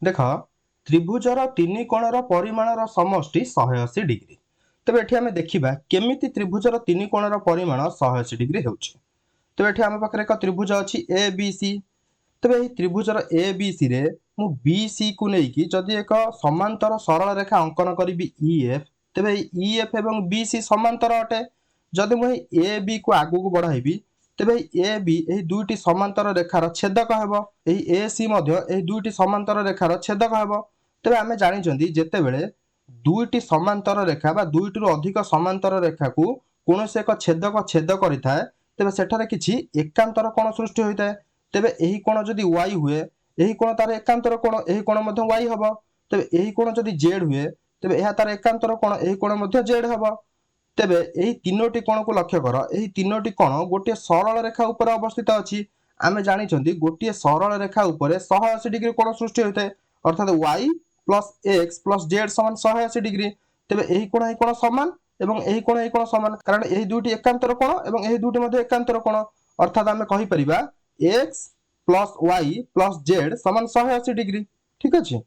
देख त्रिभुजर तीन कोणर परिमाणर समष्टि 180 डिग्री। तेबे एठी आमे देखिबा केमिति त्रिभुजर तीन कोणर परिमाण 180 डिग्री हेउछि। तेबे एठी आम पाखरे एक त्रिभुज अछि ए बी सी। तेबे एही त्रिभुजर ए बी सी रे मु बी सी को नेकी जदि एक समांतर सरल रेखा अंकन करिबि ई एफ, तेबे ई एफ एवं बी सी समांतर अटे। जदि मु ए बी को आगु को बढ़ाइबि तेबे ए बी एही दुईटी समांतर रेखार छेदक हेबो, एही ए सी मध्य एही दुईटी समांतर रेखार छेदक हेबो। तेबे आमे जानिचंदी जेतेबेले दुईटी समांतर रेखा बा दुईटीरु अधिक समांतर रेखा को कोनोसे एक छेदक छेद करिथाए तेबे सेठारे किछि एकांतर कोण सृष्टि होइताए। तेबे एही कोण जदि y हुए एही कोण तार एकांतर कोण, एही कोण मध्य y हबो। तेबे एही कोण जदि z हुए तेबे एहा तार एकांतर कोण, एही कोण मध्य z हबो। तेबे एही तीनोटी कोण को लक्ष्य कर, एही तीनोटी कोण गोटे सरल रेखा ऊपर अवस्थित अछि। आमे जानिचंदी गोटे सरल रेखा ऊपर 180 डिग्री कोण सृष्टि होइताए, अर्थात y plus x plus z समान 180 डिग्री। तेबे एही कोण समान एवं एही कोण समान, कारण एही दुईटी एकांतर कोण एवं एही दुईटी मध्य एकांतर कोण, अर्थात आमे कहि परिबा x plus y plus z समान 180 डिग्री। ठीक अछि।